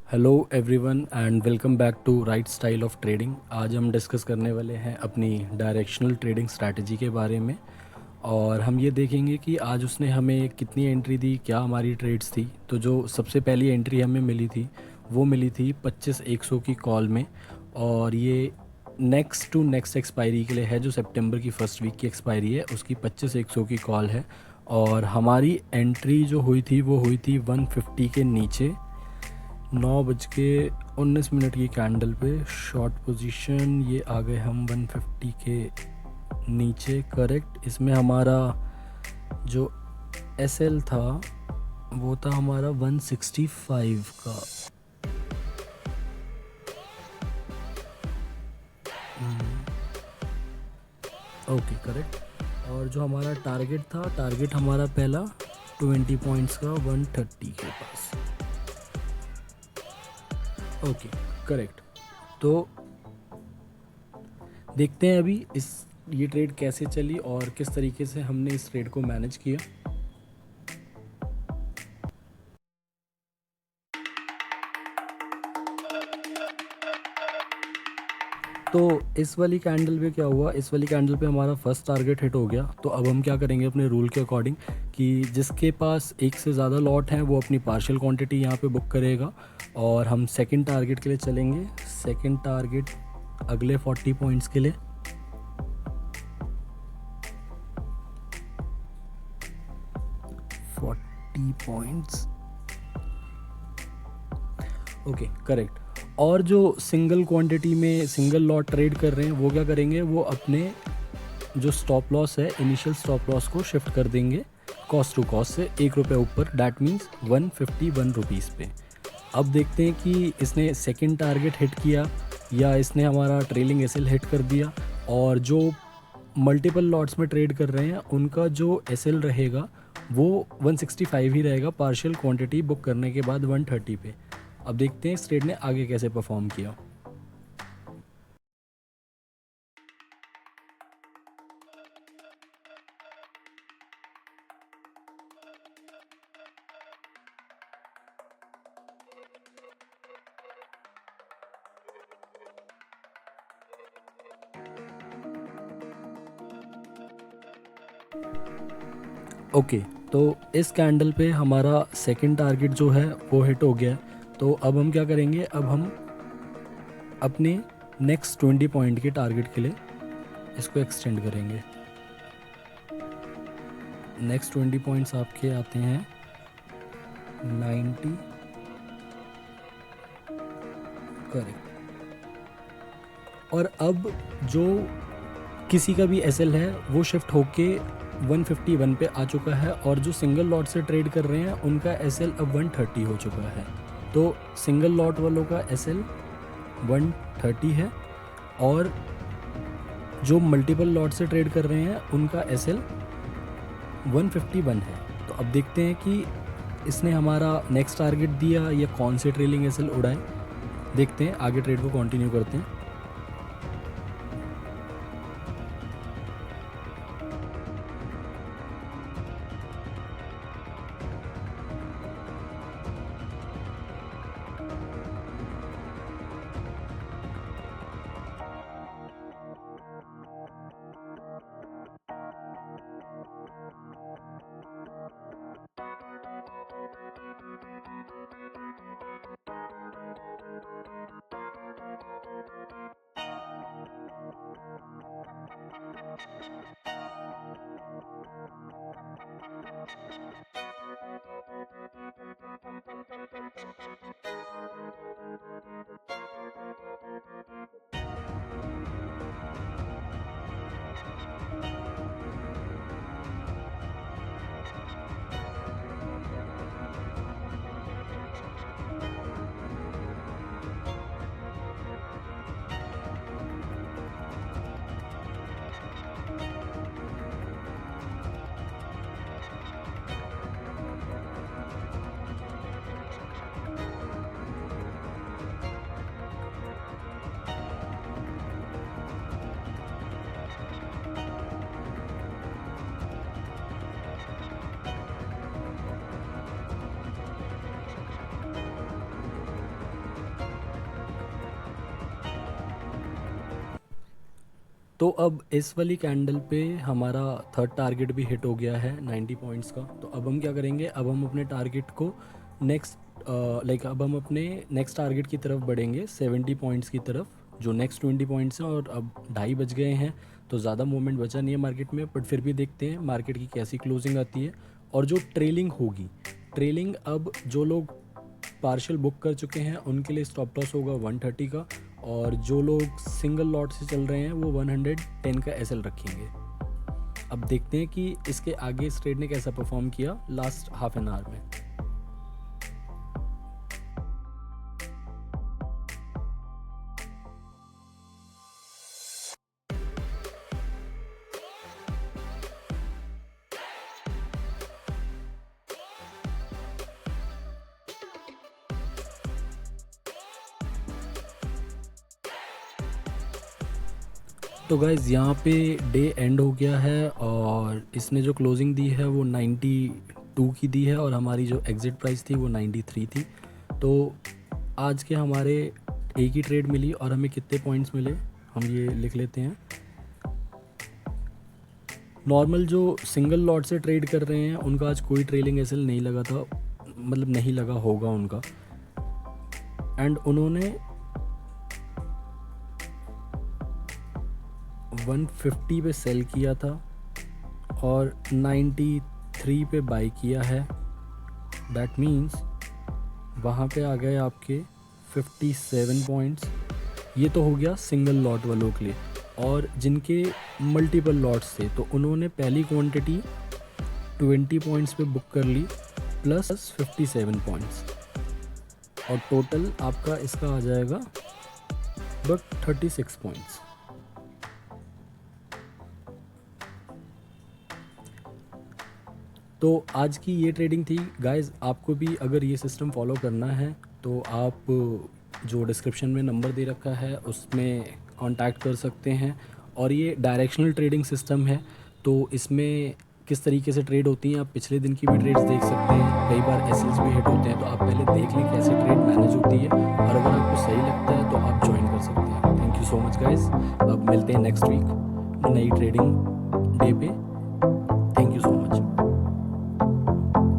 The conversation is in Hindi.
Hello everyone and welcome back to right style of trading. आज हम डिस्कस करने वाले हैं अपनी डायरेक्शनल ट्रेडिंग स्ट्रैटेजी के बारे में। और हम ये देखेंगे कि आज उसने हमें कितनी एंट्री दी, क्या हमारी ट्रेड्स थी। तो जो सबसे पहली एंट्री हमें मिली थी वो मिली थी 25,100 की कॉल में। और ये नेक्स्ट टू नेक्स्ट एक्सपायरी के लिए है, जो सितंबर की फर्स्ट वीक की एक्सपायरी है उसकी 25,100 की कॉल है। और हमारी एंट्री जो हुई थी वो हुई थी 150 के नीचे 9:19 की कैंडल पे। शॉर्ट पोजीशन ये आ गए हम 150 के नीचे, करेक्ट। इसमें हमारा जो एसएल था वो था हमारा 165 का। Okay, correct. और जो हमारा टारगेट था, टारगेट हमारा पहला 20 पॉइंट्स का 130 के पास। Okay, correct. तो देखते हैं अभी ये ट्रेड कैसे चली और किस तरीके से हमने इस ट्रेड को मैनेज किया। तो इस वाली कैंडल पे क्या हुआ, इस वाली कैंडल पे हमारा फर्स्ट टारगेट हिट हो गया। तो अब हम क्या करेंगे अपने रूल के अकॉर्डिंग कि जिसके पास एक से ज़्यादा लॉट हैं वो अपनी पार्शियल क्वांटिटी यहाँ पे बुक करेगा। और हम सेकंड टारगेट के लिए चलेंगे। सेकंड टारगेट अगले 40 पॉइंट्स के लिए। Points, okay, correct. और जो सिंगल क्वांटिटी में सिंगल लॉट ट्रेड कर रहे हैं वो क्या करेंगे, वो अपने जो स्टॉप लॉस है, इनिशियल स्टॉप लॉस को शिफ्ट कर देंगे कॉस्ट टू कॉस्ट से ₹1 ऊपर, डैट मीन्स 151 रुपीज़ पे। अब देखते हैं कि इसने सेकंड टारगेट हिट किया या इसने हमारा ट्रेलिंग एसएल हिट कर दिया। और जो मल्टीपल लॉट्स में ट्रेड कर रहे हैं उनका जो एसएल रहेगा वो 165 ही रहेगा, पार्शियल क्वांटिटी बुक करने के बाद 130 पे। अब देखते हैं इस ट्रेड ने आगे कैसे परफॉर्म किया। ओके, तो इस कैंडल पे हमारा सेकंड टारगेट जो है वो हिट हो गया है। तो अब हम क्या करेंगे, अब हम अपने नेक्स्ट 20 पॉइंट के टारगेट के लिए इसको एक्सटेंड करेंगे। नेक्स्ट 20 पॉइंट्स आपके आते हैं 90, करेक्ट। और अब जो किसी का भी एसएल है वो शिफ्ट होके 151 पे आ चुका है। और जो सिंगल लॉट से ट्रेड कर रहे हैं उनका एसएल अब 130 हो चुका है। तो सिंगल लॉट वालों का एसएल 130 है और जो मल्टीपल लॉट से ट्रेड कर रहे हैं उनका एसएल 151 है। तो अब देखते हैं कि इसने हमारा नेक्स्ट टारगेट दिया या कौन से ट्रेलिंग एसएल उड़ाए। देखते हैं, आगे ट्रेड को कंटिन्यू करते हैं। तो अब इस वाली कैंडल पे हमारा थर्ड टारगेट भी हिट हो गया है 90 पॉइंट्स का। तो अब हम क्या करेंगे, अब हम अपने टारगेट को अब हम अपने नेक्स्ट टारगेट की तरफ बढ़ेंगे 70 पॉइंट्स की तरफ, जो नेक्स्ट 20 पॉइंट्स हैं। और अब 2:30 बज गए हैं तो ज़्यादा मूवमेंट बचा नहीं है मार्केट में, बट फिर भी देखते हैं मार्केट की कैसी क्लोजिंग आती है। और जो ट्रेलिंग होगी, ट्रेलिंग अब जो लोग पार्शियल बुक कर चुके हैं उनके लिए स्टॉप लॉस होगा 130 का, और जो लोग सिंगल लॉट से चल रहे हैं वो 110 का एसएल रखेंगे। अब देखते हैं कि इसके आगे इस ट्रेड ने कैसा परफॉर्म किया लास्ट हाफ एन आवर में। तो गाइज़ यहाँ पे डे एंड हो गया है और इसने जो क्लोजिंग दी है वो 92 की दी है और हमारी जो एग्ज़िट प्राइस थी वो 93 थी। तो आज के हमारे एक ही ट्रेड मिली और हमें कितने पॉइंट्स मिले हम ये लिख लेते हैं। नॉर्मल जो सिंगल लॉट से ट्रेड कर रहे हैं उनका आज कोई ट्रेलिंग एसएल नहीं लगा था, मतलब नहीं लगा होगा उनका, एंड उन्होंने 150 पे सेल किया था और 93 पे बाई किया है। दैट मीन्स वहाँ पे आ गए आपके 57 पॉइंट्स। ये तो हो गया सिंगल लॉट वालों के लिए। और जिनके मल्टीपल लॉट्स थे तो उन्होंने पहली क्वांटिटी 20 पॉइंट्स पे बुक कर ली प्लस 57 पॉइंट्स, और टोटल आपका इसका आ जाएगा बट 36 पॉइंट्स। तो आज की ये ट्रेडिंग थी गाइज़। आपको भी अगर ये सिस्टम फॉलो करना है तो आप जो डिस्क्रिप्शन में नंबर दे रखा है उसमें कांटेक्ट कर सकते हैं। और ये डायरेक्शनल ट्रेडिंग सिस्टम है, तो इसमें किस तरीके से ट्रेड होती हैं आप पिछले दिन की भी ट्रेड्स देख सकते हैं। कई बार एसएल्स भी हिट होते हैं, तो आप पहले देख लें कैसे ट्रेड मैनेज होती है, और अगर आपको सही लगता है तो आप ज्वाइन कर सकते हैं। Thank you so much guys. अब मिलते हैं नेक्स्ट वीक नई ट्रेडिंग डे पे।